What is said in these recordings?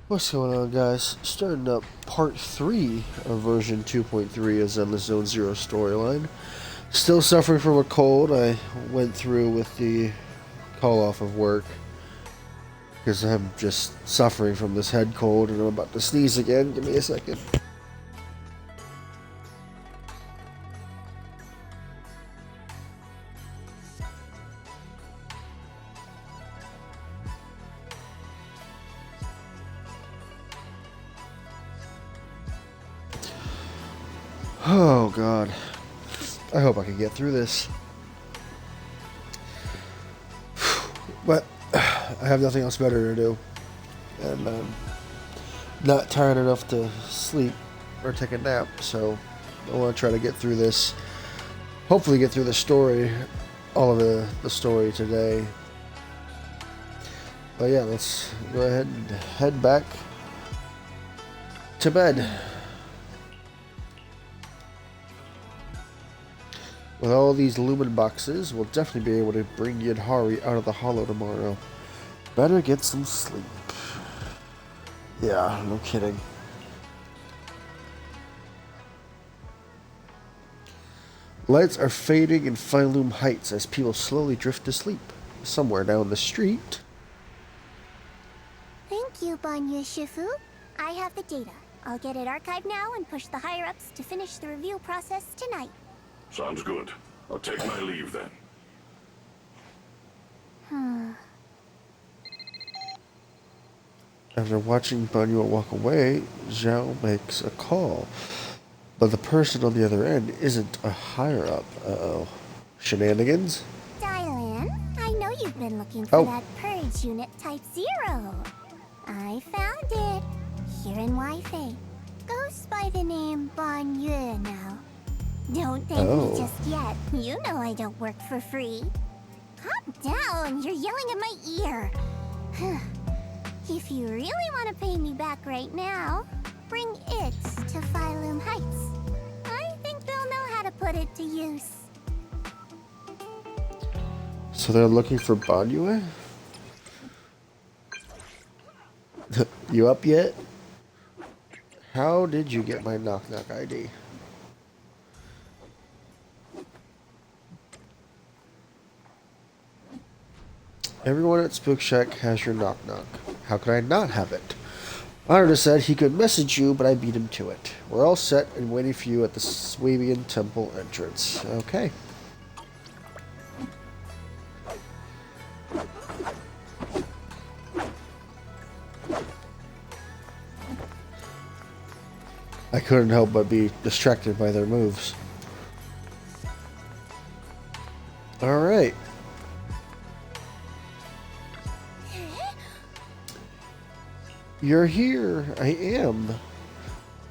What's going on, guys? Starting up part 3 of version 2.3 of Zenless Zone Zero storyline. Still suffering from a cold. I went through with the call off of work because I'm just suffering from this head cold and I'm about to sneeze again. Give me a second. Oh, God. I hope I can get through this. But I have nothing else better to do. And I'm not tired enough to sleep or take a nap, so I want to try to get through this. Hopefully get through the story, all of the story today. But yeah, let's go ahead and head back to bed. With all these lumen boxes, we'll definitely be able to bring Yadhari out of the hollow tomorrow. Better get some sleep. Yeah, no kidding. Lights are fading in Phylum Heights as people slowly drift to sleep. Somewhere down the street. Thank you, Banya Shifu. I have the data. I'll get it archived now and push the higher-ups to finish the review process tonight. Sounds good. I'll take my leave then. After watching Banya walk away, Zhao makes a call. But the person on the other end isn't a higher-up. Uh-oh. Shenanigans? Dylan, I know you've been looking for that purge unit Type 0. I found it. Here in Wi-Fi. Goes by the name Banya now. Don't thank me just yet. You know I don't work for free. Calm down. You're yelling at my ear. If you really want to pay me back right now, bring it to Phylum Heights. I think they'll know how to put it to use. So they're looking for Banya? You up yet? How did you get my knock-knock ID? Everyone at Spook Shack has your knock-knock. How could I not have it? Honor said he could message you, but I beat him to it. We're all set and waiting for you at the Swabian Temple entrance. Okay. I couldn't help but be distracted by their moves. Alright. You're here. I am.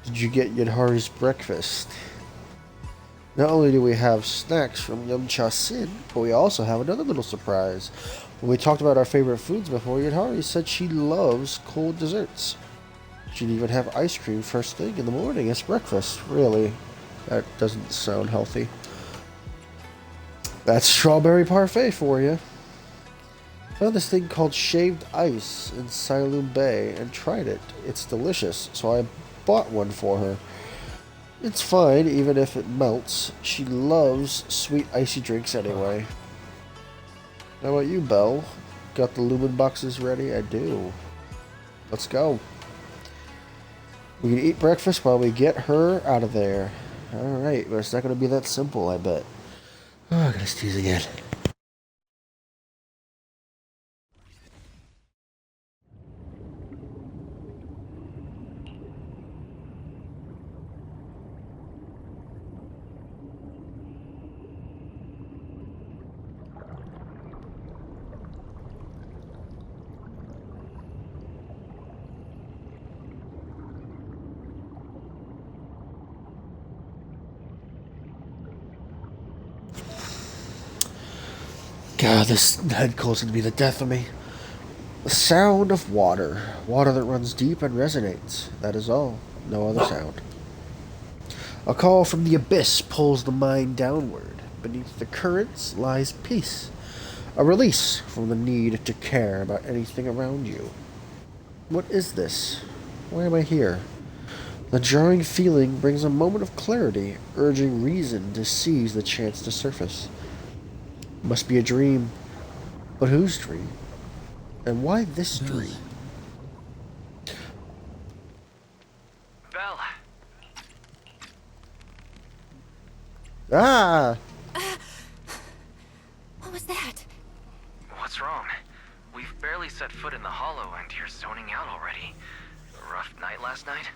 Did you get Yadhari's breakfast? Not only do we have snacks from Yamcha Sin, but we also have another little surprise. When we talked about our favorite foods before, Yadhari said she loves cold desserts. She'd even have ice cream first thing in the morning as breakfast. Really? That doesn't sound healthy. That's strawberry parfait for you. Found this thing called shaved ice in Silum Bay and tried it. It's delicious, so I bought one for her. It's fine, even if it melts. She loves sweet icy drinks anyway. How about you, Belle? Got the lumen boxes ready? I do. Let's go. We can eat breakfast while we get her out of there. Alright, but it's not going to be that simple, I bet. Oh, I gotta sneeze again. God, this head cold's gonna be the death of me. The sound of water. Water that runs deep and resonates. That is all. No other sound. A call from the abyss pulls the mind downward. Beneath the currents lies peace. A release from the need to care about anything around you. What is this? Why am I here? The jarring feeling brings a moment of clarity, urging reason to seize the chance to surface. Must be a dream. But whose dream? And why this dream? Belle. Ah! What was that? What's wrong? We've barely set foot in the hollow and you're zoning out already. A rough night last night?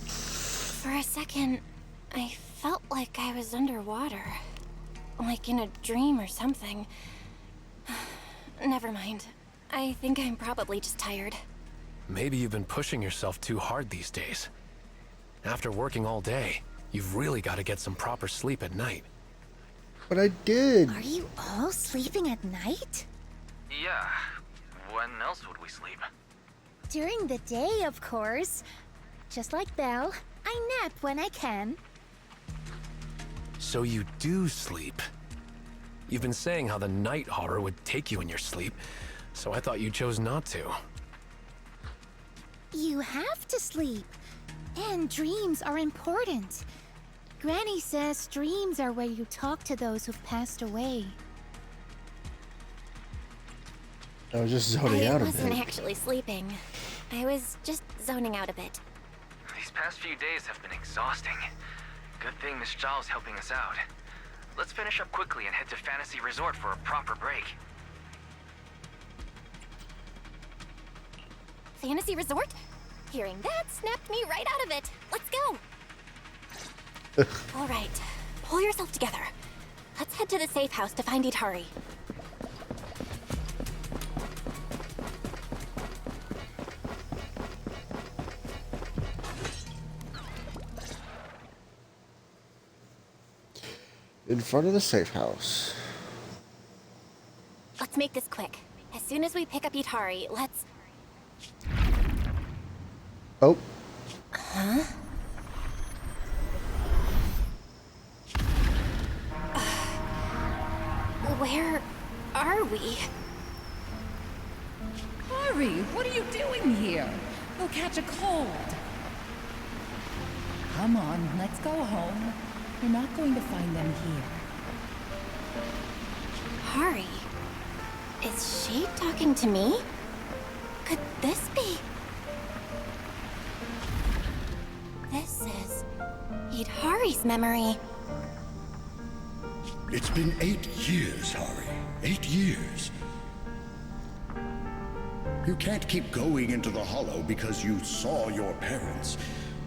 For a second, I felt like I was underwater. Like in a dream or something. Never mind. I think I'm probably just tired. Maybe you've been pushing yourself too hard these days. After working all day, you've really got to get some proper sleep at night. But I did. Are you all sleeping at night? Yeah. When else would we sleep? During the day, of course. Just like Belle, I nap when I can. So you do sleep. You've been saying how the night horror would take you in your sleep, so I thought you chose not to. You have to sleep. And dreams are important. Granny says dreams are where you talk to those who've passed away. I was just zoning out I a wasn't bit. actually sleeping. I was just zoning out a bit. These past few days have been exhausting. Good thing Miss Zhao's helping us out. Let's finish up quickly and head to Fantasy Resort for a proper break. Fantasy Resort? Hearing that snapped me right out of it. Let's go. All right, pull yourself together. Let's head to the safe house to find Itari. In front of the safe house. Let's make this quick. As soon as we pick up Itari, let's... Oh. Huh? Where are we? Hurry! What are you doing here? You'll catch a cold. Come on, let's go home. You're not going to find them here. Hari? Is she talking to me? Could this be? This is Itari's memory. It's been 8 years, Hari. 8 years. You can't keep going into the hollow because you saw your parents.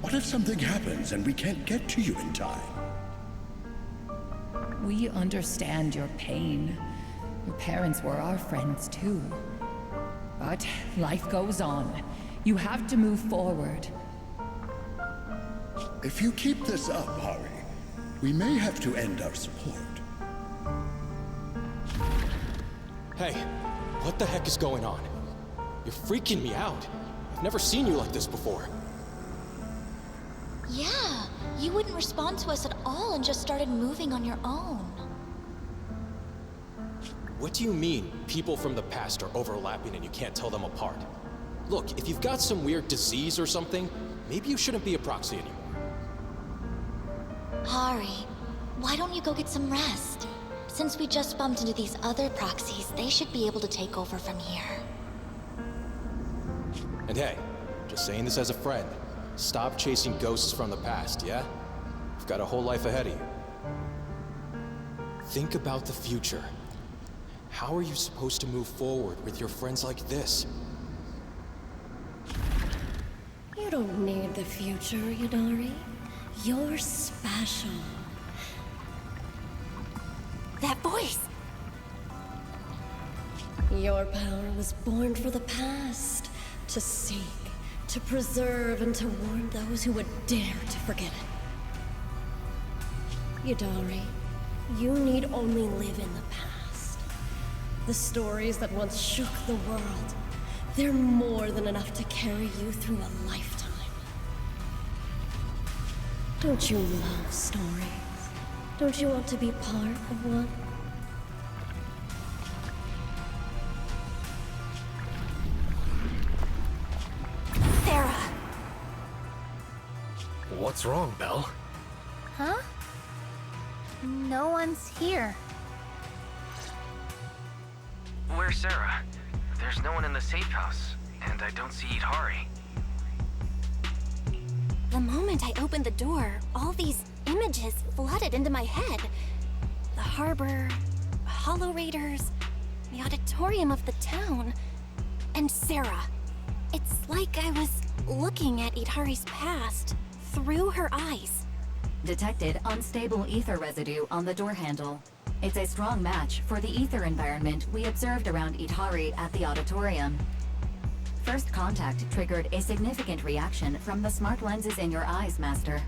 What if something happens and we can't get to you in time? We understand your pain. Your parents were our friends too. But life goes on. You have to move forward. If you keep this up, Hari, we may have to end our support. Hey, what the heck is going on? You're freaking me out. I've never seen you like this before. Yeah, you wouldn't respond to us at all and just started moving on your own. What do you mean, people from the past are overlapping and you can't tell them apart? Look, if you've got some weird disease or something, maybe you shouldn't be a proxy anymore. Hari, why don't you go get some rest? Since we just bumped into these other proxies, they should be able to take over from here. And hey, just saying this as a friend, stop chasing ghosts from the past, yeah? You've got a whole life ahead of you. Think about the future. How are you supposed to move forward with your friends like this? You don't need the future, Yadari. You're special. That voice! Your power was born for the past, to seek, to preserve, and to warn those who would dare to forget it. Yadari, you need only live in the past. The stories that once shook the world, they're more than enough to carry you through a lifetime. Don't you love stories? Don't you want to be part of one? What's wrong, Belle? Huh? No one's here. Where's Sarah? There's no one in the safe house, and I don't see Itari. The moment I opened the door, all these images flooded into my head. The harbor, Hollow Raiders, the auditorium of the town, and Sarah. It's like I was looking at Itari's past through her eyes. Detected unstable ether residue on the door handle. It's a strong match for the ether environment we observed around Itari at the auditorium. First contact triggered a significant reaction from the smart lenses in your eyes, Master.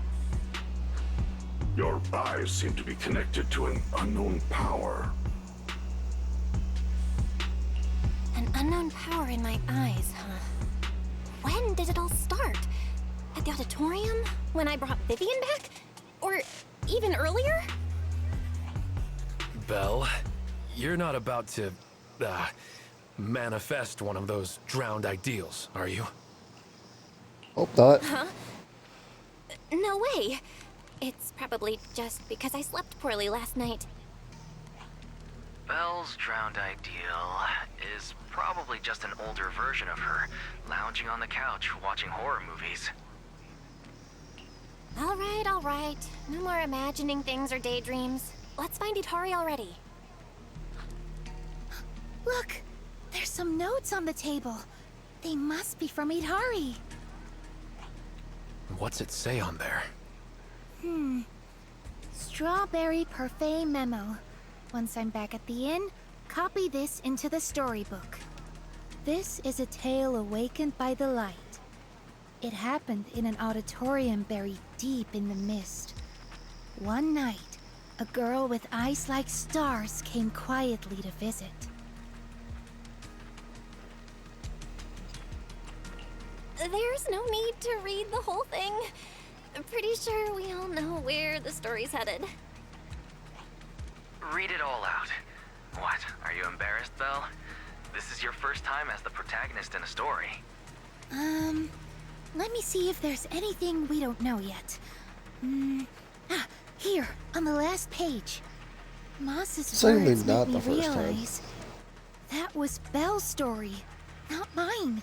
Your eyes seem to be connected to an unknown power. An unknown power in my eyes, huh? When did it all start? At the auditorium? When I brought Vivian back? Or even earlier? Belle, you're not about to, manifest one of those drowned ideals, are you? Hope not. Huh? No way. It's probably just because I slept poorly last night. Belle's drowned ideal is probably just an older version of her, lounging on the couch watching horror movies. All right. No more imagining things or daydreams. Let's find Itari already. Look! There's some notes on the table. They must be from Itari. What's it say on there? Strawberry Parfait Memo. Once I'm back at the inn, copy this into the storybook. This is a tale awakened by the light. It happened in an auditorium buried deep in the mist. One night, a girl with eyes like stars came quietly to visit. There's no need to read the whole thing. I'm pretty sure we all know where the story's headed. Read it all out. What, are you embarrassed, Belle? This is your first time as the protagonist in a story. Let me see if there's anything we don't know yet. Here, on the last page. Moss's Certainly words not made the me first time. realize that was Belle's story, not mine.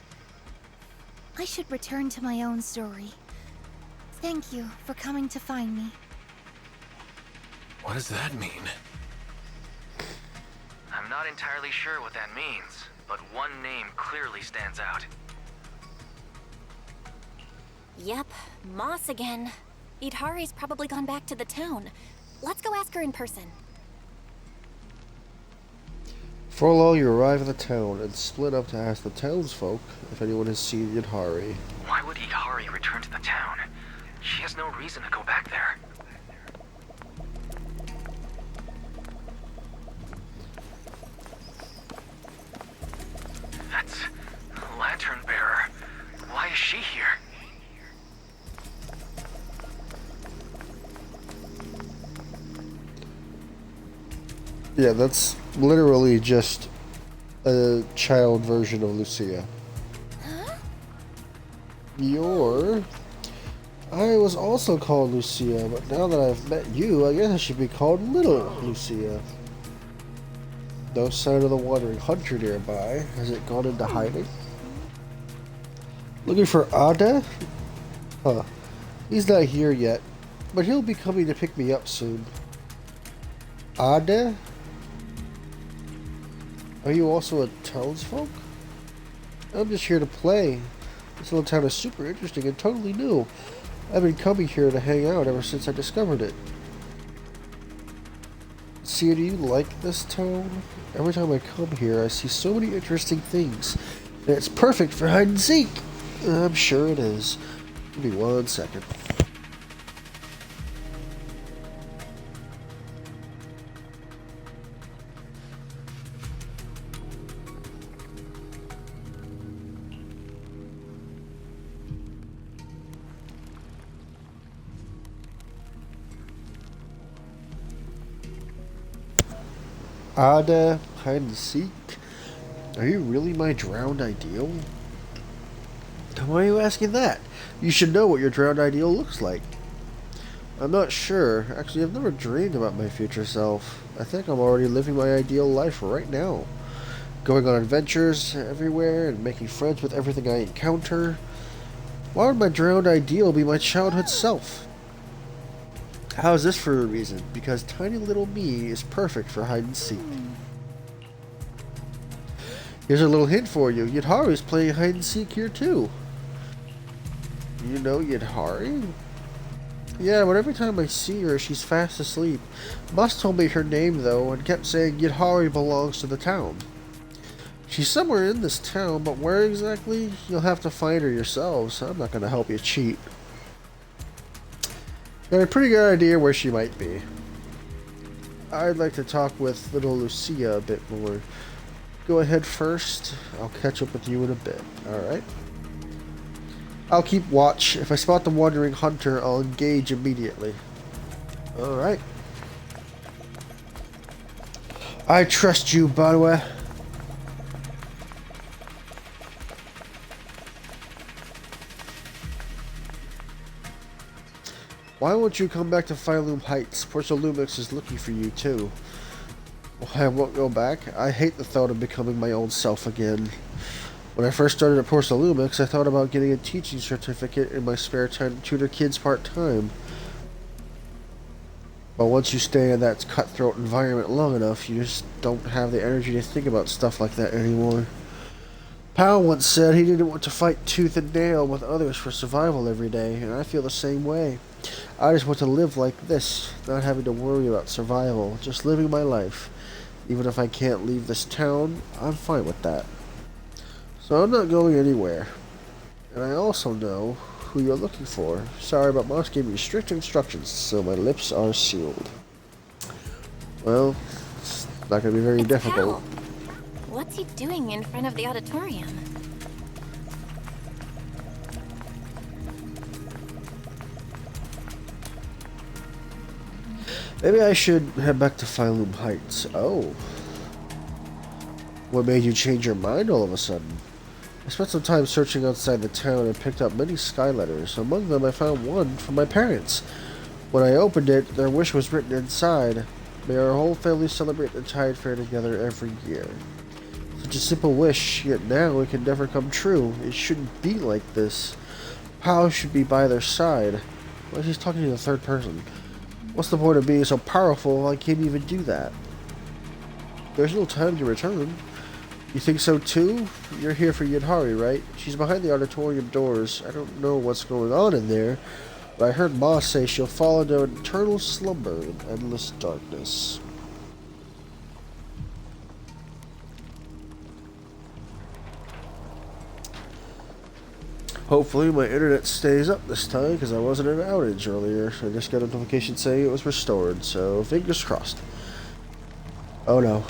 I should return to my own story. Thank you for coming to find me. What does that mean? I'm not entirely sure what that means, but one name clearly stands out. Yep, Moss again. Itari's probably gone back to the town. Let's go ask her in person. Frollo, you arrive in the town and split up to ask the townsfolk if anyone has seen Itari. Why would Itari return to the town? She has no reason to go back there. That's a lantern bearer. Why is she here? Yeah, that's literally just a child version of Lucia. Huh? I was also called Lucia, but now that I've met you, I guess I should be called Little Lucia. No sign of the wandering hunter nearby. Has it gone into hiding? Looking for Ada? Huh. He's not here yet, but he'll be coming to pick me up soon. Ada? Are you also a townsfolk? I'm just here to play. This little town is super interesting and totally new. I've been coming here to hang out ever since I discovered it. See, do you like this town? Every time I come here, I see so many interesting things. And it's perfect for hide and seek. I'm sure it is. Give me 1 second. Ada, hide and seek? Are you really my drowned ideal? Why are you asking that? You should know what your drowned ideal looks like. I'm not sure. Actually, I've never dreamed about my future self. I think I'm already living my ideal life right now. Going on adventures everywhere and making friends with everything I encounter. Why would my drowned ideal be my childhood self? How is this for a reason? Because tiny little me is perfect for hide and seek. Here's a little hint for you. Yidhari's playing hide and seek here too. You know Yidhari? Yeah, but every time I see her, she's fast asleep. Moss told me her name though, and kept saying Yidhari belongs to the town. She's somewhere in this town, but where exactly? You'll have to find her yourselves. I'm not going to help you cheat. Got a pretty good idea where she might be. I'd like to talk with little Lucia a bit more. Go ahead first. I'll catch up with you in a bit. Alright? I'll keep watch. If I spot the wandering hunter, I'll engage immediately. Alright. I trust you, Banwe. Why won't you come back to Phylum Heights? Portia Lumix is looking for you, too. Why I won't go back? I hate the thought of becoming my old self again. When I first started at Portia Lumix, I thought about getting a teaching certificate in my spare time to tutor kids part-time. But once you stay in that cutthroat environment long enough, you just don't have the energy to think about stuff like that anymore. Powell once said he didn't want to fight tooth and nail with others for survival every day, and I feel the same way. I just want to live like this, not having to worry about survival, just living my life. Even if I can't leave this town, I'm fine with that. So I'm not going anywhere. And I also know who you're looking for. Sorry, but Moss gave me strict instructions, so my lips are sealed. Well, it's not going to be very difficult. What's he doing in front of the auditorium? Maybe I should head back to Phylum Heights. Oh. What made you change your mind all of a sudden? I spent some time searching outside the town and picked up many sky letters. Among them I found one from my parents. When I opened it, their wish was written inside. May our whole family celebrate the Tide Fair together every year. Such a simple wish, yet now it can never come true. It shouldn't be like this. Pow should be by their side. Why is he talking to the third person? What's the point of being so powerful I can't even do that? There's no time to return. You think so too? You're here for Yidhari, right? She's behind the auditorium doors. I don't know what's going on in there, but I heard Moss say she'll fall into an eternal slumber in endless darkness. Hopefully my internet stays up this time, because I wasn't in an outage earlier. I just got a notification saying it was restored, so fingers crossed. Oh no.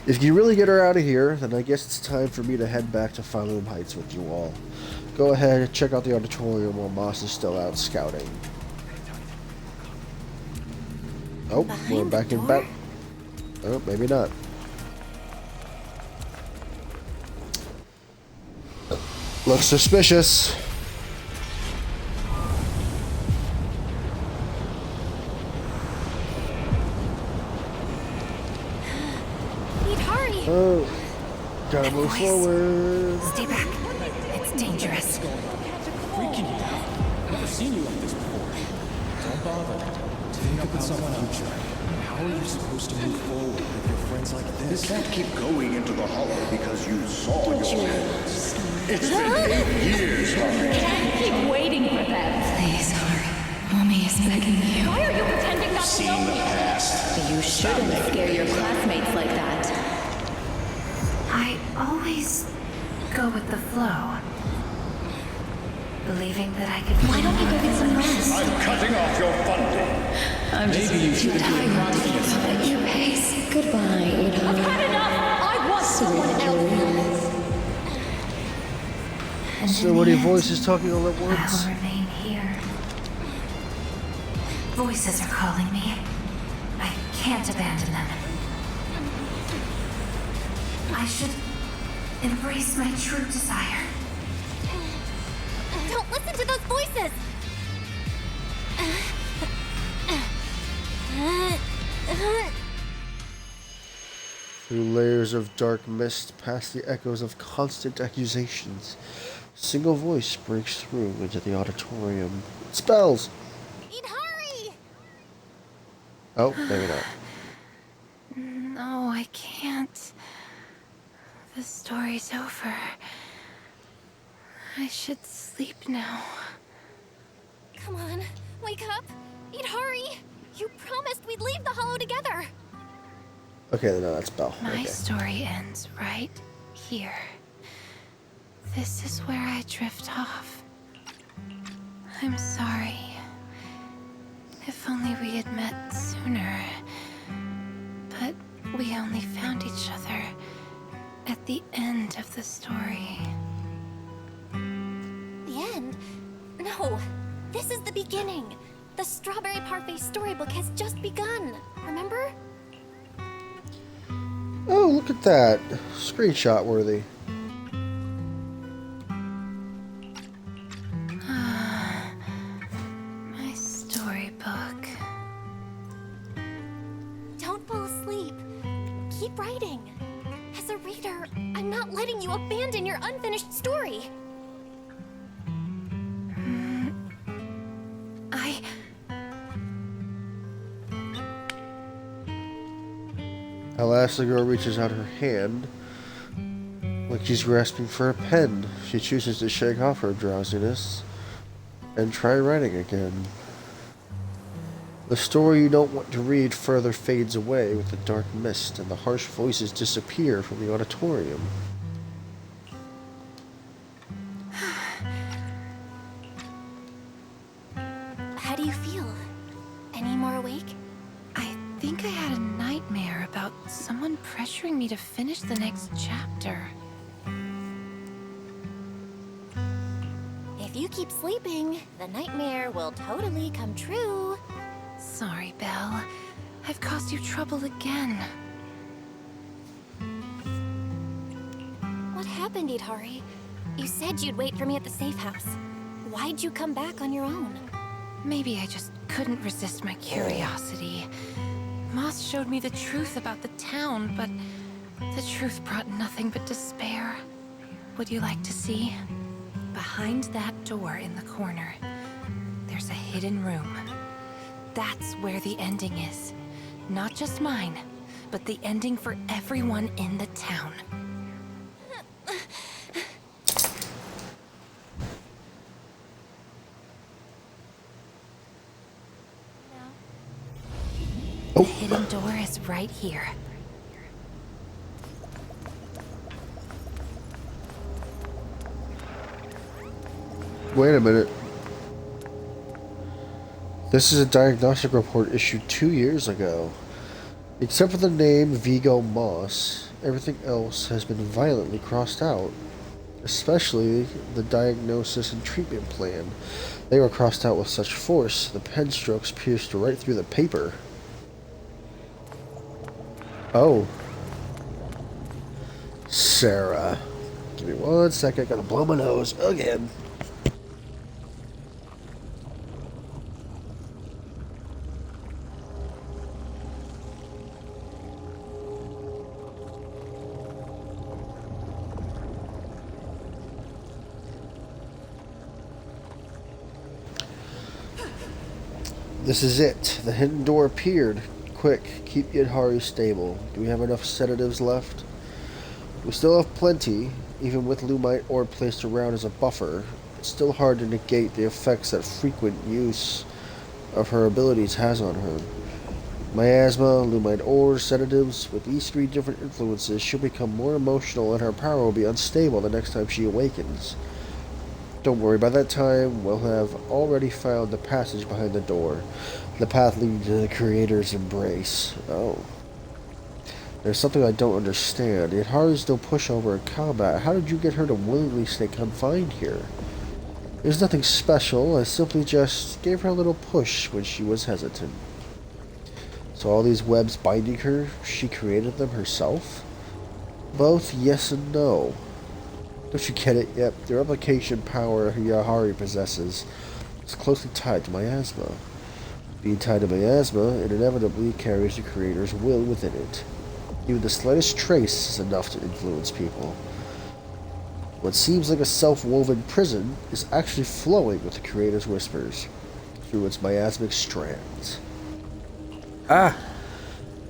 If you really get her out of here, then I guess it's time for me to head back to Phylum Heights with you all. Go ahead and check out the auditorium while Moss is still out scouting. Oh, we're back in back. Oh, maybe not. Looks suspicious. Oh, gotta move forward. Stay back. It's dangerous. Freaking you out. I've never seen you like this before. Don't bother. Think about the future. How are you supposed to move forward with your friends like this? You can't keep going into the hollow because you saw your parents. It's been 8 years, Harry. Can't keep waiting for them. Please, Hori. Mommy is begging you. Why are you pretending not to know Seen the me? past. You shouldn't scare your classmates like that. I always go with the flow. Believing that I could... Why don't you go get some rest? I'm cutting off your funding. Maybe you should have given confidence. at your pace. Goodbye, I've had enough! I want someone else! So many voices talking all at once. I will remain here. Voices are calling me. I can't abandon them. I should embrace my true desire. Don't listen to those voices! Through layers of dark mist, past the echoes of constant accusations, a single voice breaks through into the auditorium. It spells! Eat hurry! Oh, maybe not. No, I can't. The story's over. I should sleep now. Come on, wake up! Eat hurry! You promised we'd leave the hollow together! Okay, no, that's Belle. My Okay. story ends right here. This is where I drift off. I'm sorry. If only we had met sooner. But we only found each other at the end of the story. The end? No, this is the beginning. The Strawberry Parfait storybook has just begun, remember? Oh, look at that. Screenshot worthy. My storybook. Don't fall asleep. Keep writing. As a reader, I'm not letting you abandon your unfinished story. Elastigirl reaches out her hand like she's grasping for a pen. She chooses to shake off her drowsiness and try writing again. The story you don't want to read further fades away with the dark mist, and the harsh voices disappear from the auditorium. How do you feel? Any more awake? I think I had a nightmare about someone pressuring me to finish the next chapter. If you keep sleeping, the nightmare will totally come true. Sorry, Belle. I've caused you trouble again. What happened, Idari? You said you'd wait for me at the safe house. Why'd you come back on your own? Maybe I just couldn't resist my curiosity. Moss showed me the truth about the town, but the truth brought nothing but despair. Would you like to see? Behind that door in the corner, there's a hidden room. That's where the ending is. Not just mine, but the ending for everyone in the town. The hidden door is right here. Wait a minute. This is a diagnostic report issued 2 years ago. Except for the name Vigo Moss, everything else has been violently crossed out. Especially the diagnosis and treatment plan. They were crossed out with such force, the pen strokes pierced right through the paper. Oh. Sarah. Give me 1 second, gotta blow my nose again. This is it. The hidden door appeared. Quick, keep Yidhari stable. Do we have enough sedatives left? We still have plenty, even with Lumite ore placed around as a buffer. It's still hard to negate the effects that frequent use of her abilities has on her. Miasma, Lumite ore, sedatives, with these 3 different influences, she'll become more emotional and her power will be unstable the next time she awakens. Don't worry, by that time, we'll have already found the passage behind the door. The path leading to the Creator's embrace. Oh. There's something I don't understand. Yatari's no pushover in combat. How did you get her to willingly stay confined here? There's nothing special. I simply just gave her a little push when she was hesitant. So all these webs binding her, she created them herself? Both yes and no. Don't you get it? Yep, the replication power Yahari possesses is closely tied to miasma. Being tied to miasma, it inevitably carries the creator's will within it. Even the slightest trace is enough to influence people. What seems like a self-woven prison is actually flowing with the creator's whispers through its miasmic strands. Ah!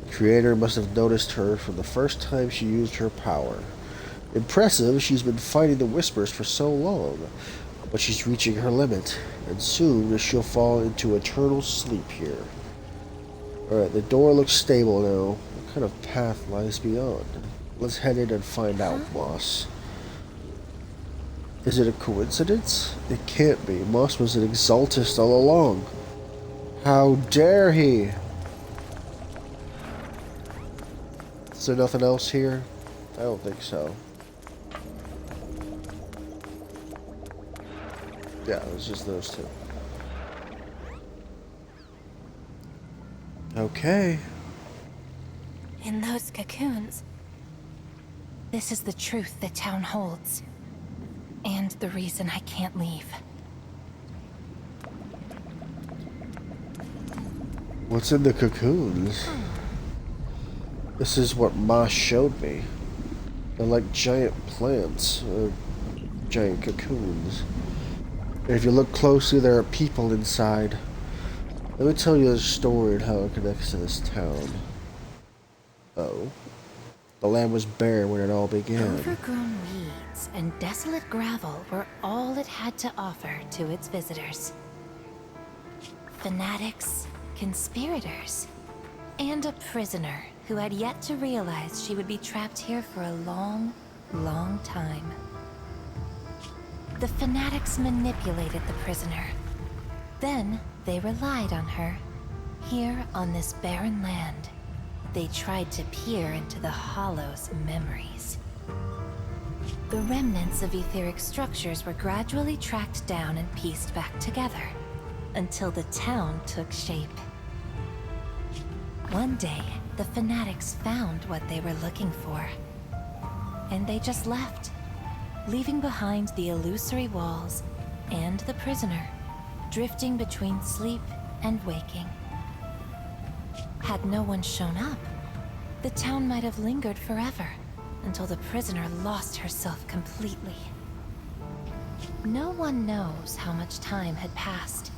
The creator must have noticed her from the first time she used her power. Impressive, she's been fighting the whispers for so long, but she's reaching her limit, and soon she'll fall into eternal sleep here. Alright, the door looks stable now. What kind of path lies beyond? Let's head in and find out, Moss. Is it a coincidence? It can't be. Moss was an exaltist all along. How dare he? Is there nothing else here? I don't think so. Yeah, it was just those two. Okay. In those cocoons, this is the truth the town holds. And the reason I can't leave. What's in the cocoons? This is what Ma showed me. They're like giant plants, or giant cocoons. And if you look closely, there are people inside. Let me tell you the story and how it connects to this town. Oh. The land was bare when it all began. Overgrown weeds and desolate gravel were all it had to offer to its visitors. Fanatics, conspirators, and a prisoner who had yet to realize she would be trapped here for a long, long time. The fanatics manipulated the prisoner. Then they relied on her. Here on this barren land, they tried to peer into the Hollow's memories. The remnants of etheric structures were gradually tracked down and pieced back together, until the town took shape. One day, the fanatics found what they were looking for. And they just left, leaving behind the illusory walls and the prisoner, drifting between sleep and waking. Had no one shown up, the town might have lingered forever, until the prisoner lost herself completely. No one knows how much time had passed,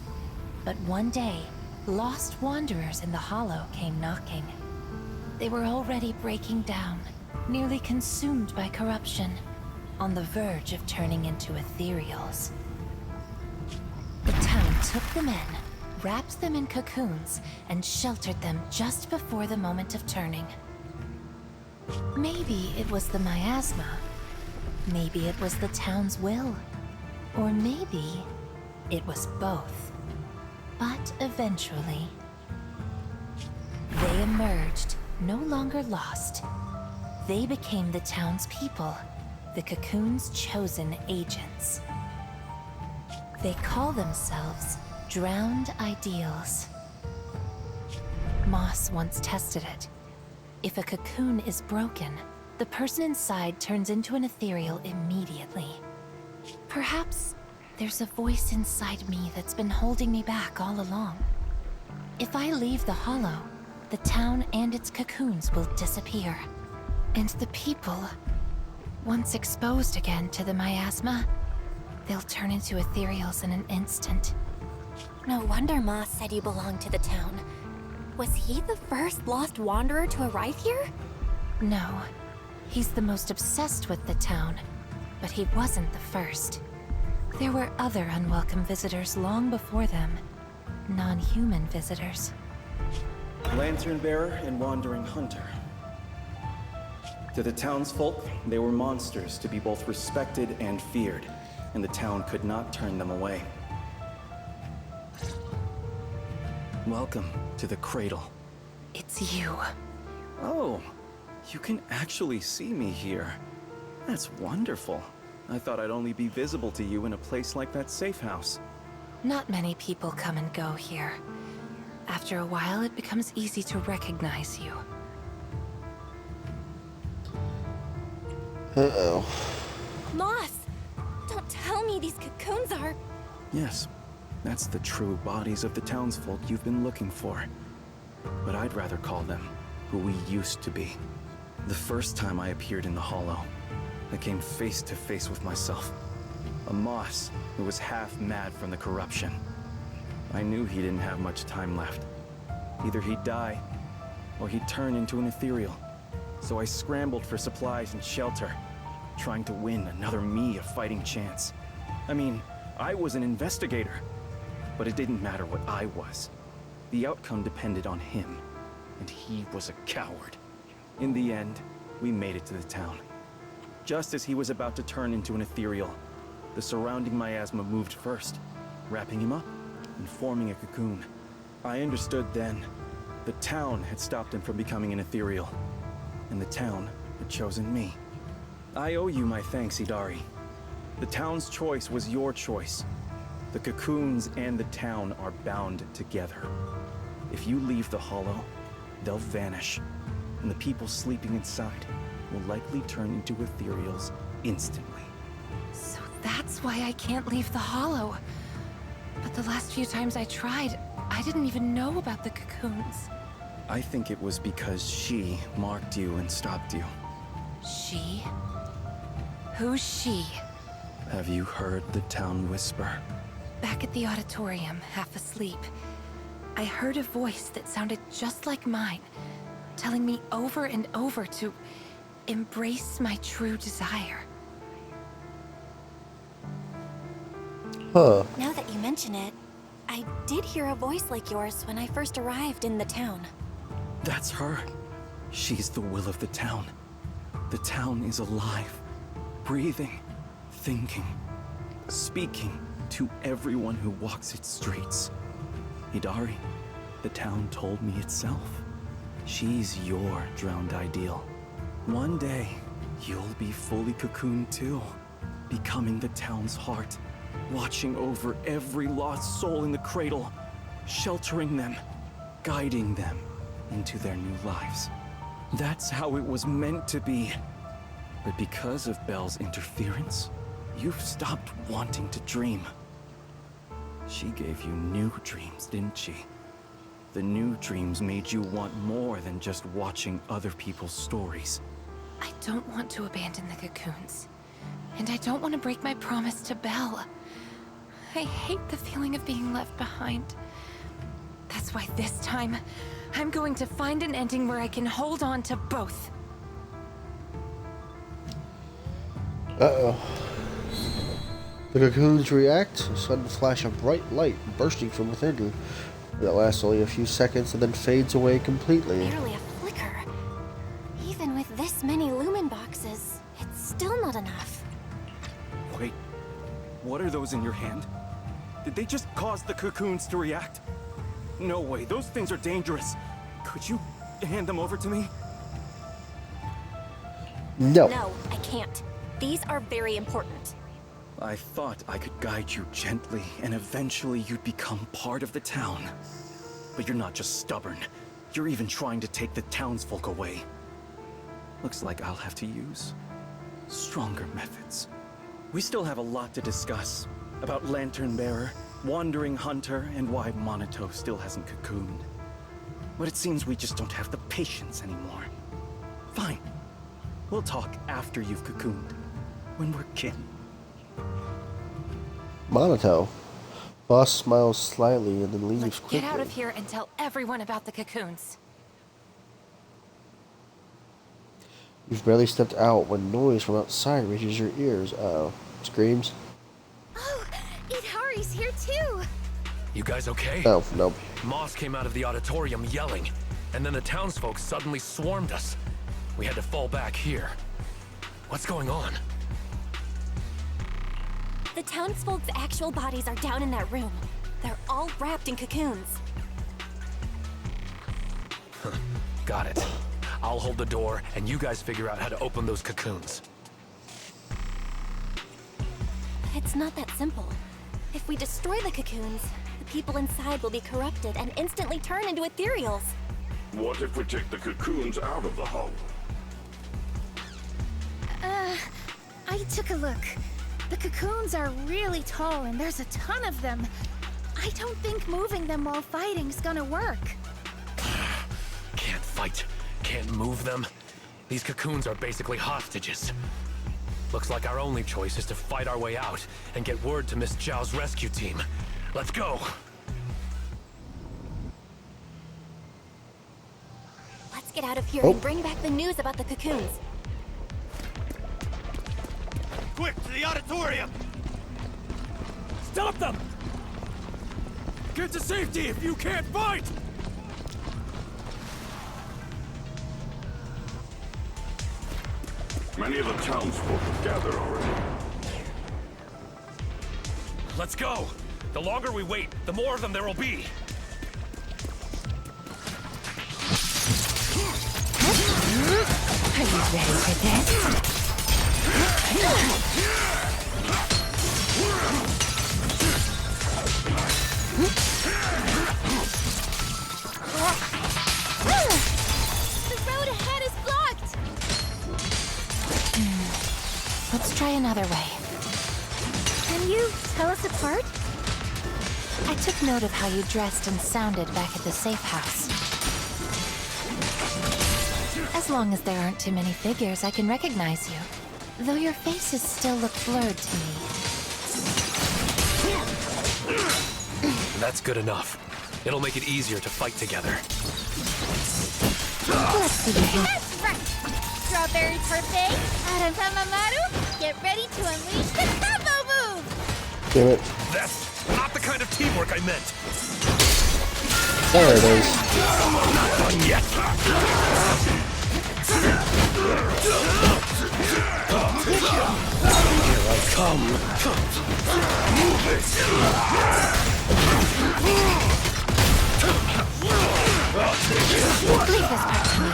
but one day, lost wanderers in the Hollow came knocking. They were already breaking down, nearly consumed by corruption, on the verge of turning into ethereals. The town took them in, wrapped them in cocoons, and sheltered them just before the moment of turning. Maybe it was the miasma. Maybe it was the town's will. Or maybe it was both. But eventually, they emerged, no longer lost. They became the town's people, the cocoon's chosen agents. They call themselves Drowned Ideals. Moss once tested it. If a cocoon is broken, the person inside turns into an ethereal immediately. Perhaps there's a voice inside me that's been holding me back all along. If I leave the Hollow, the town and its cocoons will disappear. And the people, once exposed again to the miasma, they'll turn into ethereals in an instant. No wonder Moss said you belonged to the town. Was he the first lost wanderer to arrive here? No. He's the most obsessed with the town, but he wasn't the first. There were other unwelcome visitors long before them. Non-human visitors. Lantern bearer and wandering hunter. To the townsfolk, they were monsters to be both respected and feared, and the town could not turn them away. Welcome to the Cradle. It's you. Oh, You can actually see me here. That's wonderful. I thought I'd only be visible to you in a place like that safe house. Not many people come and go here. After a while, it becomes easy to recognize you. Uh-oh. Moss! Don't tell me these cocoons are... Yes, that's the true bodies of the townsfolk you've been looking for. But I'd rather call them who we used to be. The first time I appeared in the Hollow, I came face to face with myself. A Moss who was half mad from the corruption. I knew he didn't have much time left. Either he'd die, or he'd turn into an ethereal. So I scrambled for supplies and shelter, trying to win another me a fighting chance. I mean, I was an investigator, but it didn't matter what I was. The outcome depended on him, and he was a coward. In the end, we made it to the town. Just as he was about to turn into an ethereal, the surrounding miasma moved first, wrapping him up and forming a cocoon. I understood then. The town had stopped him from becoming an ethereal, and the town had chosen me. I owe you my thanks, Idari. The town's choice was your choice. The cocoons and the town are bound together. If you leave the Hollow, they'll vanish, and the people sleeping inside will likely turn into ethereals instantly. So that's why I can't leave the Hollow. But the last few times I tried, I didn't even know about the cocoons. I think it was because she marked you and stopped you. She? Who's she? Have you heard the town whisper? Back at the auditorium, half asleep, I heard a voice that sounded just like mine, telling me over and over to embrace my true desire. Huh. Now that you mention it, I did hear a voice like yours when I first arrived in the town. That's her. She's the will of the town. The town is alive, breathing, thinking, speaking to everyone who walks its streets. Idari, the town told me itself. She's your drowned ideal. One day, you'll be fully cocooned too, becoming the town's heart, watching over every lost soul in the cradle, sheltering them, guiding them into their new lives. That's how it was meant to be. But because of Belle's interference, you've stopped wanting to dream. She gave you new dreams, didn't she? The new dreams made you want more than just watching other people's stories. I don't want to abandon the cocoons. And I don't want to break my promise to Belle. I hate the feeling of being left behind. That's why this time, I'm going to find an ending where I can hold on to both. Uh-oh. The cocoons react. A sudden flash of bright light bursting from within you. That lasts only a few seconds and then fades away completely. Barely a flicker. Even with this many lumen boxes, it's still not enough. Wait, what are those in your hand? Did they just cause the cocoons to react? No way, those things are dangerous. Could you hand them over to me? No. No, I can't. These are very important. I thought I could guide you gently, and eventually you'd become part of the town. But you're not just stubborn. You're even trying to take the townsfolk away. Looks like I'll have to use stronger methods. We still have a lot to discuss about Lantern Bearer, Wandering Hunter, and why Monito still hasn't cocooned. But it seems we just don't have the patience anymore. Fine. We'll talk after you've cocooned, when we're kin. Monito. Boss smiles slyly and then leaves Let's quickly. get out of here and tell everyone about the cocoons. You've barely stepped out when noise from outside reaches your ears. Uh-oh. Screams. Oh, Idari's here too! You guys okay? Oh, nope. Moss came out of the auditorium yelling, and then the townsfolk suddenly swarmed us. We had to fall back here. What's going on? The townsfolk's actual bodies are down in that room. They're all wrapped in cocoons. Got it. I'll hold the door, and you guys figure out how to open those cocoons. It's not that simple. If we destroy the cocoons, the people inside will be corrupted and instantly turn into ethereals. What if we take the cocoons out of the hull? I took a look. The cocoons are really tall and there's a ton of them. I don't think moving them while fighting's gonna work. Can't fight, can't move them. These cocoons are basically hostages. Looks like our only choice is to fight our way out and get word to Miss Zhao's rescue team. Let's go! Let's get out of here and bring back the news about the cocoons. Quick, to the auditorium! Stop them! Get to safety if you can't fight! Many of the townsfolk have gathered already. Let's go! The longer we wait, the more of them there will be! Are you ready for this? The road ahead is blocked! Let's try another way. Can you tell us apart? I took note of how you dressed and sounded back at the safe house. As long as there aren't too many figures, I can recognize you. Though your faces still look blurred to me. That's good enough. It'll make it easier to fight together. Let's see your hand. That's right! Strawberry Parfait, Aranzamamaru, get ready to unleash the combo move! Damn it. That's not the kind of teamwork I meant! There it is. Not done yet! Here I come! Leave this part to me.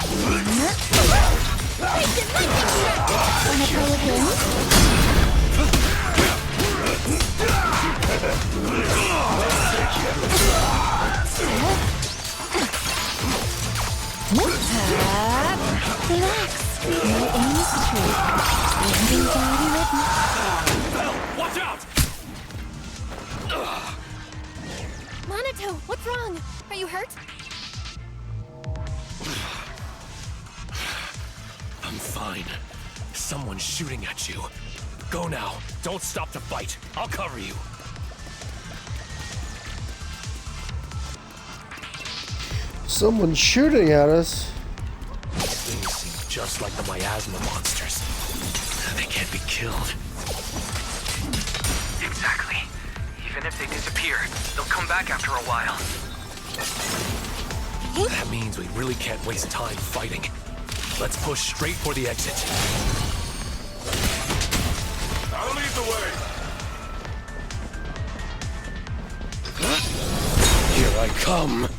Wanna play again? Relax. Your aim is true. The ending's already written. Watch out! Monato, what's wrong? Are you hurt? I'm fine. Someone's shooting at you. Go now. Don't stop to fight. I'll cover you. Someone's shooting at us. Things seem just like the miasma monsters. They can't be killed. Exactly. Even if they disappear, they'll come back after a while. That means we really can't waste time fighting. Let's push straight for the exit. I'll lead the way. Here I come.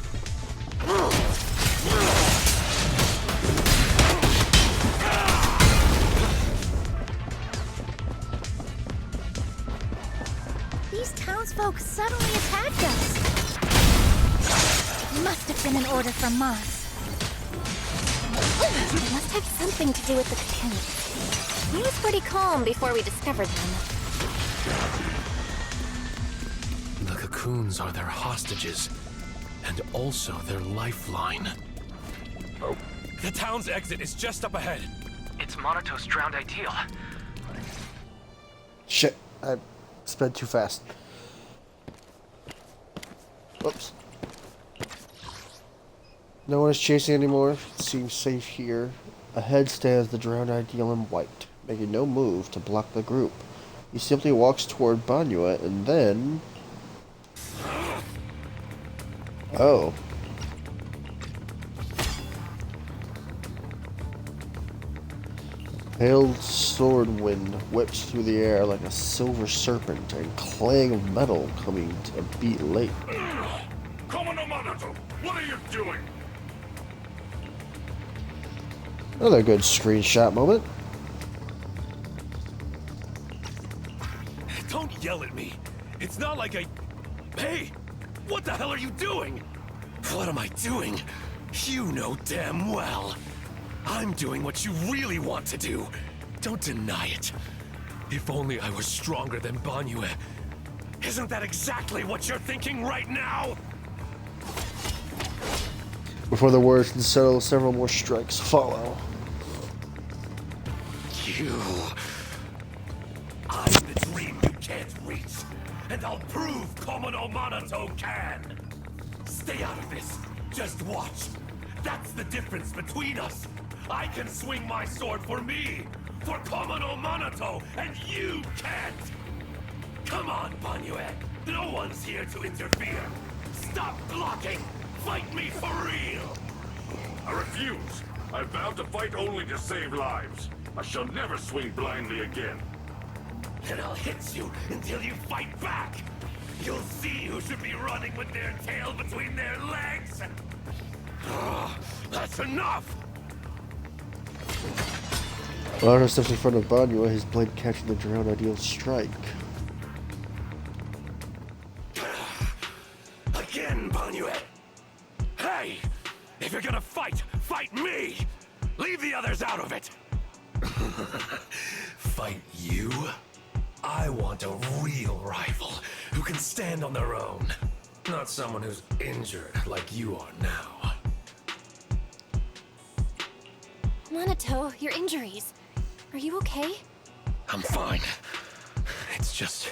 These townsfolk suddenly attacked us. It must have been an order from Moss. It must have something to do with the cocoons. He was pretty calm before we discovered them. The cocoons are their hostages, and also their lifeline. Oh. The town's exit is just up ahead. It's Monato's drowned ideal. Shit. I sped too fast. Whoops. No one is chasing anymore. It seems safe here. Ahead stands the drowned ideal in white, making no move to block the group. He simply walks toward Banyue and then... Oh. Pale sword wind whips through the air like a silver serpent and clang of metal coming to beat late. Komono Monato, what are you doing? Another good screenshot moment. Don't yell at me. It's not like I... Hey! What the hell are you doing? What am I doing? You know damn well. I'm doing what you really want to do. Don't deny it. If only I was stronger than Banyue. Isn't that exactly what you're thinking right now? Before the words can settle, several more strikes follow. I'm the dream you can't reach, and I'll prove Komodo Monoto can. Stay out of this. Just watch. That's the difference between us. I can swing my sword for me, for Komodo Monoto, and you can't. Come on, Banyue. No one's here to interfere. Stop blocking. Fight me for real. I refuse. I vow to fight only to save lives. I shall never swing blindly again. Then I'll hit you until you fight back. You'll see who should be running with their tail between their legs. That's enough. Naruto steps in front of Banyue, his blade catching the drowned ideal strike. Again, Banyue. Hey! If you're gonna fight, fight me! Leave the others out of it! Fight you? I want a real rival who can stand on their own. Not someone who's injured like you are now. Monoto, your injuries. Are you okay? I'm fine. It's just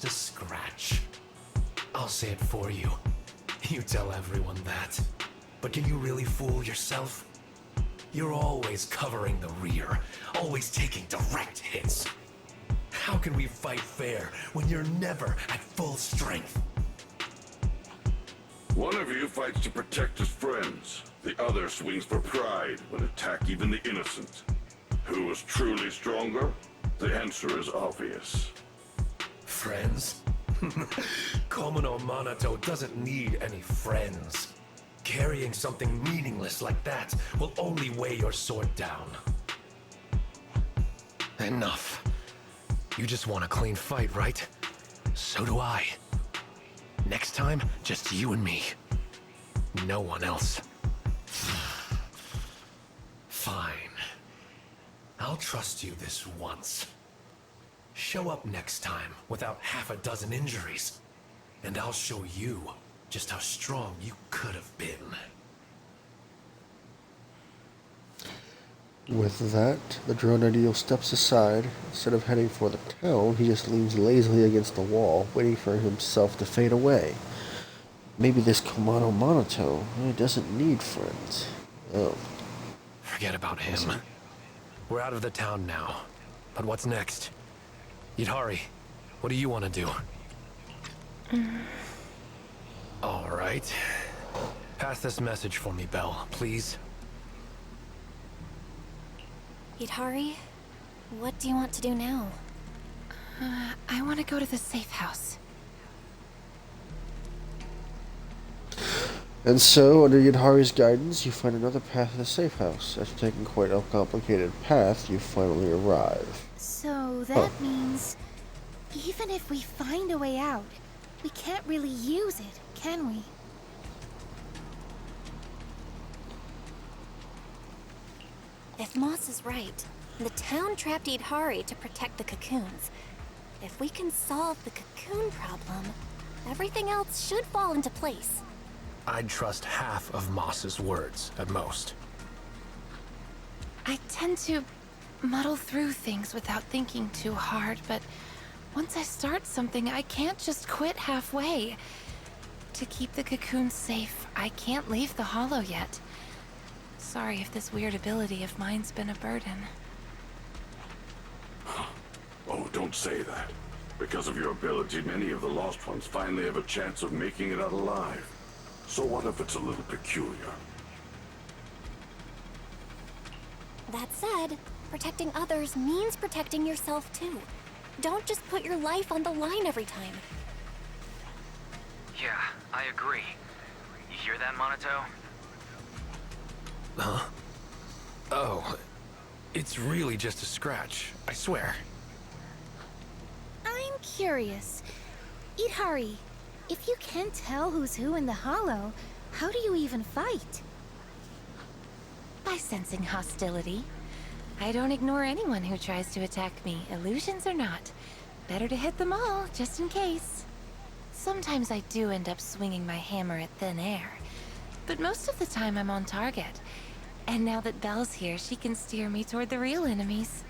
a scratch. I'll say it for you. You tell everyone that. But can you really fool yourself? You're always covering the rear, always taking direct hits. How can we fight fair when you're never at full strength? One of you fights to protect his friends. The other swings for pride when attack even the innocent. Who is truly stronger? The answer is obvious. Friends? Komodo Monoto doesn't need any friends. Carrying something meaningless like that will only weigh your sword down. Enough. You just want a clean fight, right? So do I. Next time, just you and me. No one else. Fine. I'll trust you this once. Show up next time without half a dozen injuries, and I'll show you just how strong you could have been. With that, the drone ideal steps aside. Instead of heading for the town, he just leans lazily against the wall, waiting for himself to fade away. Maybe this Komodo Monoto doesn't need friends. Oh. Forget about him. We're out of the town now. But what's next? Yidhari, what do you want to do? All right. Pass this message for me, Belle, please. Yidhari, what do you want to do now? I want to go to the safe house. And so, under Yidhari's guidance, you find another path to the safe house. After taking quite a complicated path, you finally arrive. So that means, even if we find a way out, we can't really use it, can we? If Moss is right, the town trapped Yidhari to protect the cocoons. If we can solve the cocoon problem, everything else should fall into place. I'd trust half of Moss's words, at most. I tend to muddle through things without thinking too hard, but once I start something, I can't just quit halfway. To keep the cocoon safe, I can't leave the hollow yet. Sorry if this weird ability of mine's been a burden. Oh, don't say that. Because of your ability, many of the Lost Ones finally have a chance of making it out alive. So what if it's a little peculiar? That said, protecting others means protecting yourself too. Don't just put your life on the line every time. Yeah, I agree. You hear that, Monoto? Huh? Oh, it's really just a scratch, I swear. I'm curious. Idhari, if you can't tell who's who in the Hollow, how do you even fight? By sensing hostility. I don't ignore anyone who tries to attack me, illusions or not. Better to hit them all, just in case. Sometimes I do end up swinging my hammer at thin air, but most of the time I'm on target. And now that Belle's here, she can steer me toward the real enemies.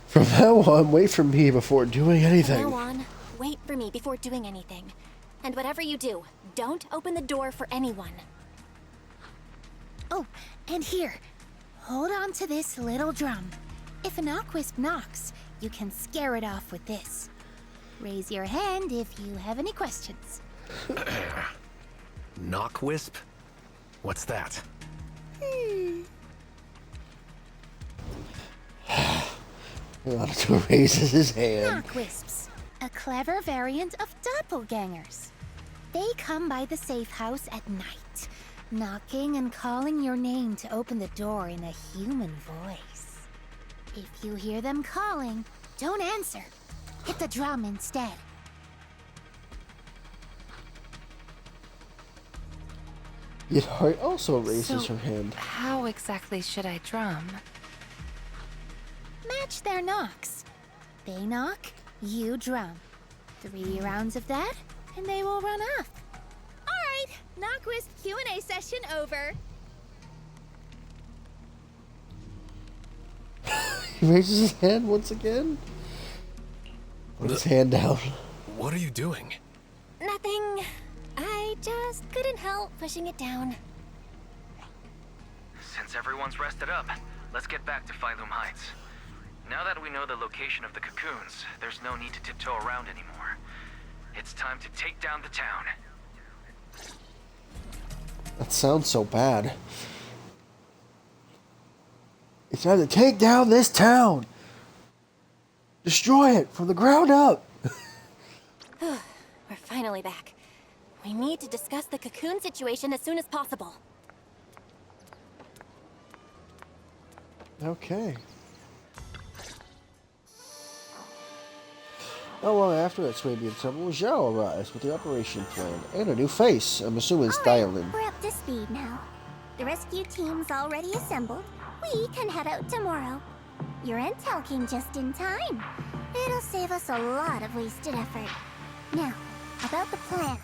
From now on, wait for me before doing anything. From now on, wait for me before doing anything. And whatever you do, don't open the door for anyone. Oh, and here. Hold on to this little drum. If an Aquisp knocks, you can scare it off with this. Raise your hand if you have any questions. Knockwisp? What's that? Auditor raises his hand. Knockwisps, a clever variant of doppelgangers. They come by the safe house at night, knocking and calling your name to open the door in a human voice. If you hear them calling, don't answer. Hit the drum instead. Idhari also raises her hand. How exactly should I drum? Match their knocks. They knock, you drum. 3 rounds of that, and they will run off. Alright, Knockwisp Q&A session over. He raises his hand once again. Put his hand down. What are you doing? Nothing. I just couldn't help pushing it down. Since everyone's rested up, let's get back to Phylum Heights. Now that we know the location of the cocoons, there's no need to tiptoe around anymore. It's time to take down the town. That sounds so bad. It's time to take down this town. Destroy it from the ground up. We're finally back. We need to discuss the cocoon situation as soon as possible. Okay. Not long after, it's maybe in several Zhao arrives with the operation plan and a new face. I'm assuming it's Dylan. We're up to speed now. The rescue team's already assembled. We can head out tomorrow. Your intel came just in time. It'll save us a lot of wasted effort. Now, about the plan.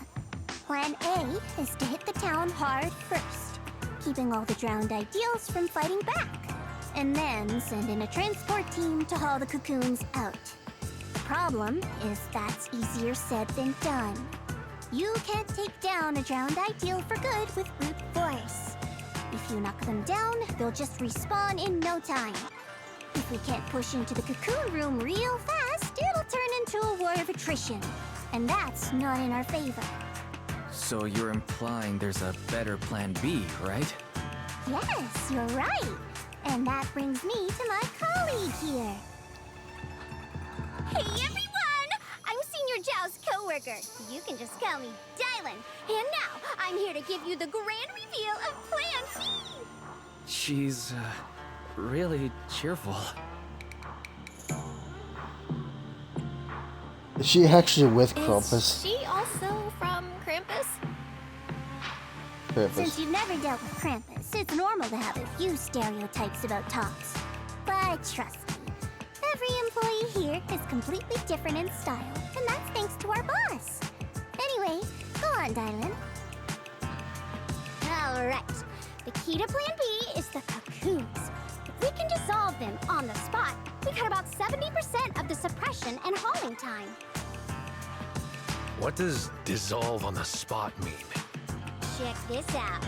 Plan A is to hit the town hard first, keeping all the drowned ideals from fighting back, and then send in a transport team to haul the cocoons out. The problem is that's easier said than done. You can't take down a drowned ideal for good with brute force. If you knock them down, they'll just respawn in no time. If we can't push into the cocoon room real fast, it'll turn into a war of attrition. And that's not in our favor. So you're implying there's a better plan B, right? Yes, you're right. And that brings me to my colleague here. Hey everyone! I'm Senior Zhao's co-worker. You can just call me Dylan. And now, I'm here to give you the grand reveal of Plan B! She's, really cheerful. Is she actually with Is Krampus? she also from Krampus? Since you've never dealt with Krampus, it's normal to have a few stereotypes about Tops. But trust me, every employee here is completely different in style, and that's thanks to our boss. Anyway, go on, Dylan. Alright. The key to Plan B is the cocoons. If we can dissolve them on the spot, we cut about 70% of the suppression and hauling time. What does dissolve on the spot mean? Check this out.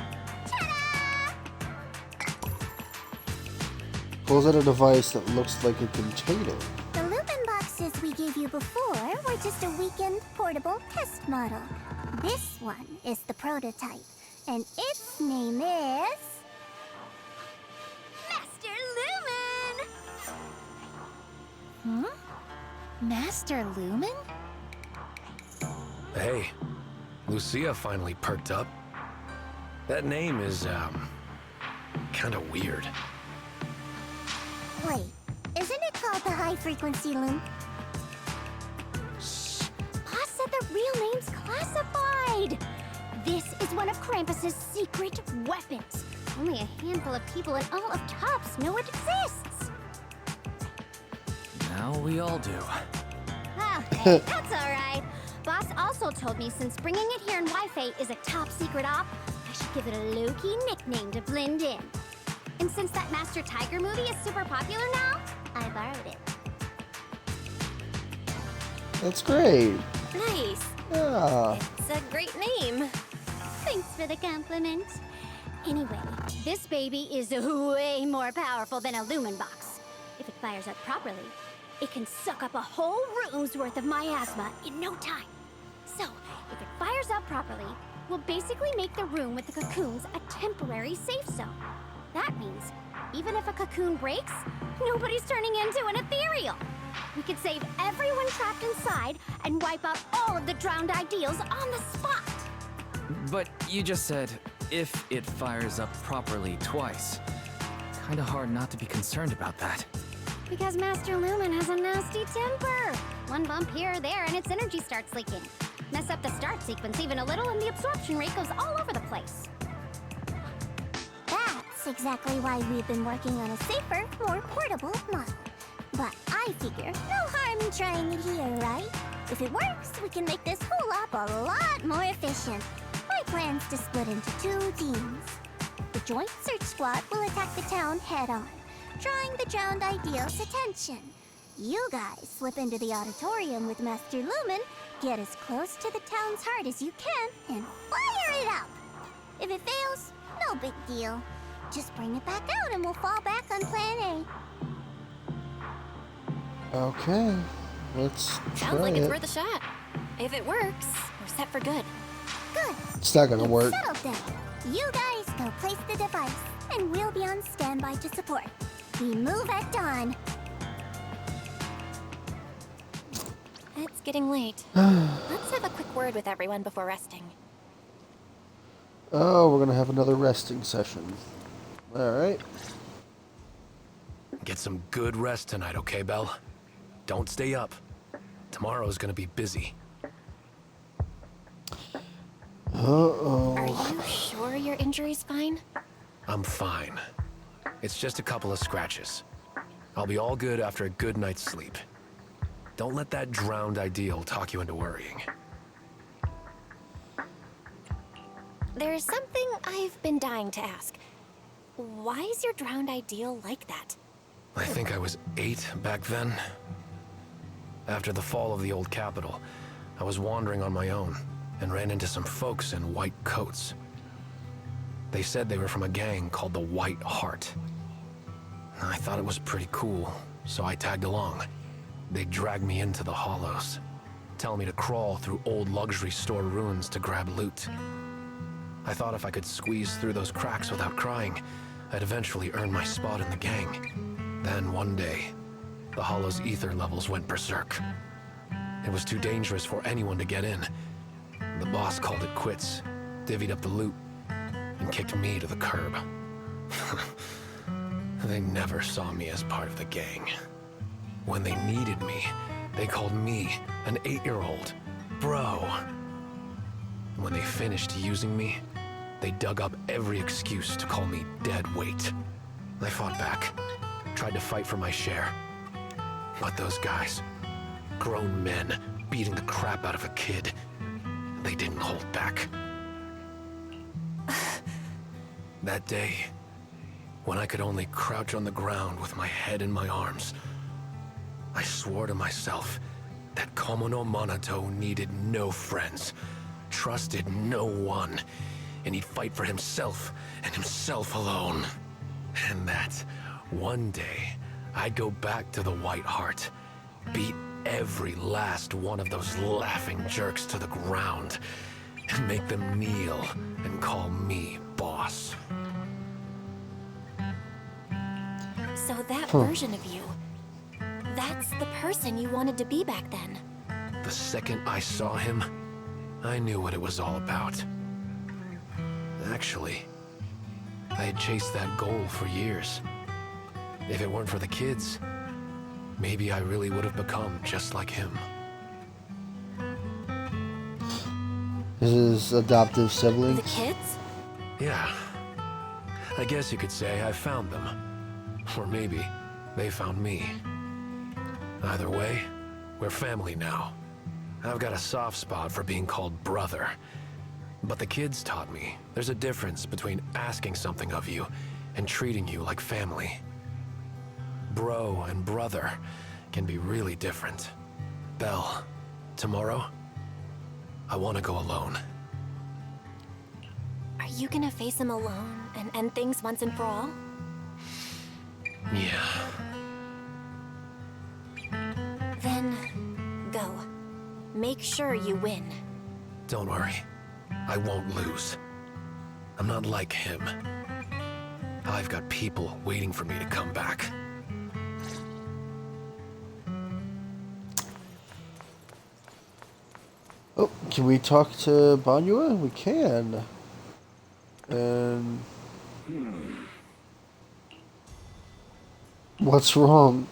Pulls out a device that looks like a container. The Lupin boxes we gave you before were just a weekend portable test model. This one is the prototype, and its name is... Master Lumen! Master Lumen? Hey, Lucia finally perked up. That name is, kinda weird. Wait, isn't it called the High Frequency Loom? Shh! Boss said the real name's classified! This is one of Krampus's secret weapons. Only a handful of people in all of Tops know it exists. Now we all do. Ah, hey, that's alright. Boss also told me since bringing it here in Wi-Fi is a top secret op, I should give it a low-key nickname to blend in. And since that Master Tiger movie is super popular now, I borrowed it. That's great. Nice. Yeah. It's a great name. Thanks for the compliment. Anyway, this baby is way more powerful than a Lumen box. If it fires up properly, it can suck up a whole room's worth of miasma in no time. So, if it fires up properly, we'll basically make the room with the cocoons a temporary safe zone. That means, even if a cocoon breaks, nobody's turning into an ethereal. We could save everyone trapped inside and wipe out all of the drowned ideals on the spot. But you just said, if it fires up properly twice. Kinda hard not to be concerned about that. Because Master Lumen has a nasty temper. One bump here or there and its energy starts leaking. Mess up the start sequence even a little and the absorption rate goes all over the place. That's exactly why we've been working on a safer, more portable model. But I figure no harm in trying it here, right? If it works, we can make this whole op a lot more efficient. My plan's to split into 2 teams. The Joint Search Squad will attack the town head-on, drawing the drowned ideal's attention. You guys slip into the auditorium with Master Lumen, get as close to the town's heart as you can, and fire it up! If it fails, no big deal. Just bring it back out and we'll fall back on plan A. Okay, let's try Sounds like it's it. worth a shot. If it works, we're set for good. Good. It's not gonna work. Settled then. You guys go place the device, and we'll be on standby to support. We move at dawn. It's getting late. Let's have a quick word with everyone before resting. Oh, we're gonna have another resting session. Alright. Get some good rest tonight, okay, Belle? Don't stay up. Tomorrow's gonna be busy. Uh-oh. Are you sure your injury's fine? I'm fine. It's just a couple of scratches. I'll be all good after a good night's sleep. Don't let that drowned ideal talk you into worrying. There's something I've been dying to ask. Why is your drowned ideal like that? I think I was 8 back then. After the fall of the old capital, I was wandering on my own and ran into some folks in white coats. They said they were from a gang called the White Heart. I thought it was pretty cool, so I tagged along. They dragged me into the hollows, telling me to crawl through old luxury store ruins to grab loot. I thought if I could squeeze through those cracks without crying, I'd eventually earn my spot in the gang. Then one day, the hollow's ether levels went berserk. It was too dangerous for anyone to get in. The boss called it quits, divvied up the loot, and kicked me to the curb. They never saw me as part of the gang. When they needed me, they called me, an 8-year-old, bro. When they finished using me, they dug up every excuse to call me dead weight. I fought back, tried to fight for my share. But those guys, grown men beating the crap out of a kid, they didn't hold back. That day, when I could only crouch on the ground with my head in my arms, I swore to myself that Komono Monato needed no friends, trusted no one, and he'd fight for himself and himself alone. And that one day, I'd go back to the White Heart, beat every last one of those laughing jerks to the ground, and make them kneel and call me boss. So that version of you, that's the person you wanted to be back then. The second I saw him, I knew what it was all about. actually. I had chased that goal for years. If it weren't for the kids, maybe I really would have become just like him. His adoptive siblings? The kids? Yeah. I guess you could say I found them. Or maybe they found me. Either way, we're family now. I've got a soft spot for being called brother. But the kids taught me there's a difference between asking something of you and treating you like family. Bro and brother can be really different. Belle, tomorrow, I want to go alone. Are you gonna face him alone and end things once and for all? Yeah. Then, go. Make sure you win. Don't worry. I won't lose. I'm not like him. I've got people waiting for me to come back. Oh, can we talk to Banyua? We can. And... What's wrong?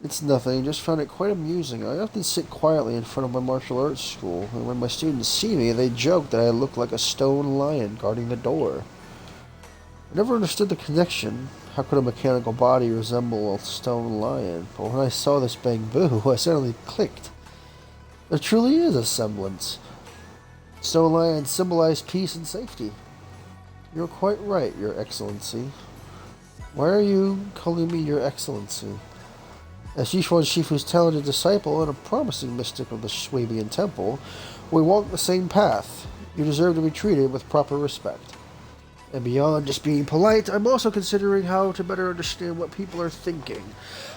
It's nothing, just found it quite amusing. I often sit quietly in front of my martial arts school, and when my students see me, they joke that I look like a stone lion guarding the door. I never understood the connection. How could a mechanical body resemble a stone lion? But when I saw this bamboo, I suddenly clicked. There truly is a semblance. Stone lions symbolize peace and safety. You're quite right, Your Excellency. Why are you calling me Your Excellency? As Yishuan Shifu's talented disciple and a promising mystic of the Swabian Temple, we walk the same path. You deserve to be treated with proper respect. And beyond just being polite, I'm also considering how to better understand what people are thinking.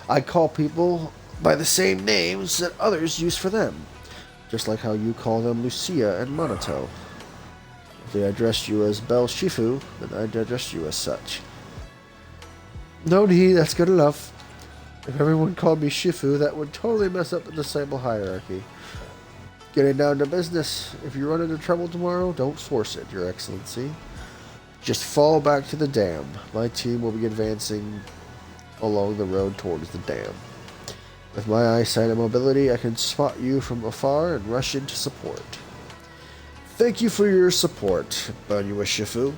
I call people by the same names that others use for them, just like how you call them Lucia and Monato. If they addressed you as Belle Shifu, then I'd address you as such. No need, that's good enough. If everyone called me Shifu, that would totally mess up the disciple hierarchy. Getting down to business, if you run into trouble tomorrow, don't force it, Your Excellency. Just fall back to the dam. My team will be advancing along the road towards the dam. With my eyesight and mobility, I can spot you from afar and rush in to support. Thank you for your support, Banyua Shifu.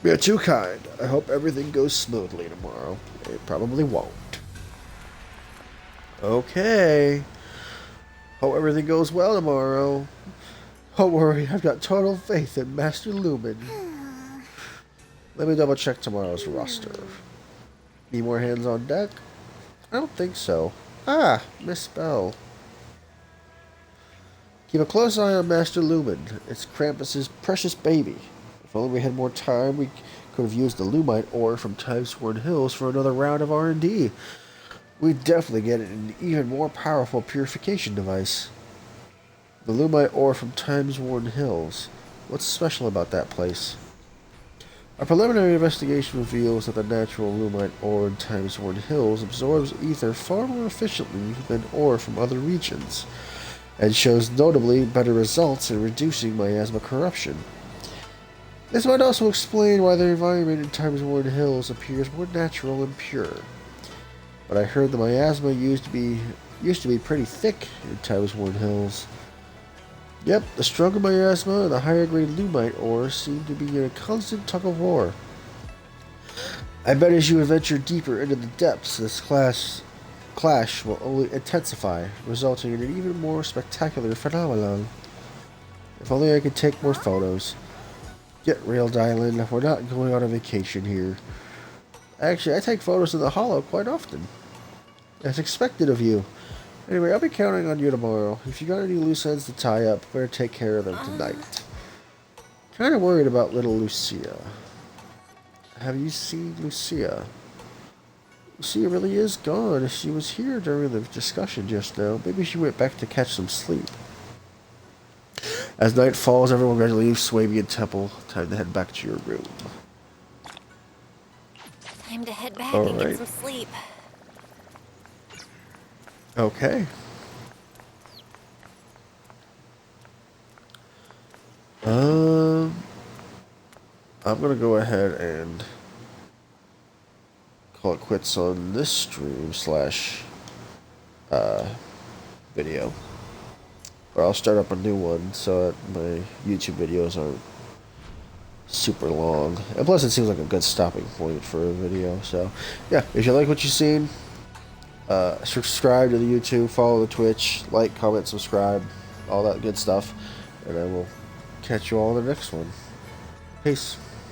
You're too kind. I hope everything goes smoothly tomorrow. It probably won't. Okay. Hope everything goes well tomorrow. Don't worry, I've got total faith in Master Lumen. Let me double check tomorrow's roster. Need more hands on deck? I don't think so. Ah, Miss Belle. Keep a close eye on Master Lumen. It's Krampus's precious baby. If only we had more time, we could have used the Lumite ore from Timesworn Hills for another round of R&D. We'd definitely get an even more powerful purification device. The Lumite ore from Timesworn Hills. What's special about that place? A preliminary investigation reveals that the natural Lumite ore in Timesworn Hills absorbs ether far more efficiently than ore from other regions, and shows notably better results in reducing miasma corruption. This might also explain why the environment in Timesworn Hills appears more natural and pure. But I heard the miasma used to be pretty thick in Timesworn Hills. Yep, the stronger miasma and the higher grade Lumite ore seem to be in a constant tug of war. I bet as you adventure deeper into the depths, this clash will only intensify, resulting in an even more spectacular phenomenon. If only I could take more photos. Get real, Dylan. We're not going on a vacation here. Actually, I take photos in the Hollow quite often. As expected of you. Anyway, I'll be counting on you tomorrow. If you got any loose ends to tie up, better take care of them tonight. Kinda worried about little Lucia. Have you seen Lucia? Lucia really is gone. She was here during the discussion just now. Maybe she went back to catch some sleep. As night falls, everyone ready to leave Swabian Temple. Time to head back to your room. Time to head back and get some sleep. Okay. I'm gonna go ahead and call it quits on this stream slash video. Or I'll start up a new one so that my YouTube videos aren't super long. And plus it seems like a good stopping point for a video. So yeah, if you like what you've seen, subscribe to the YouTube, follow the Twitch, like, comment, subscribe, all that good stuff. And I will catch you all in the next one. Peace.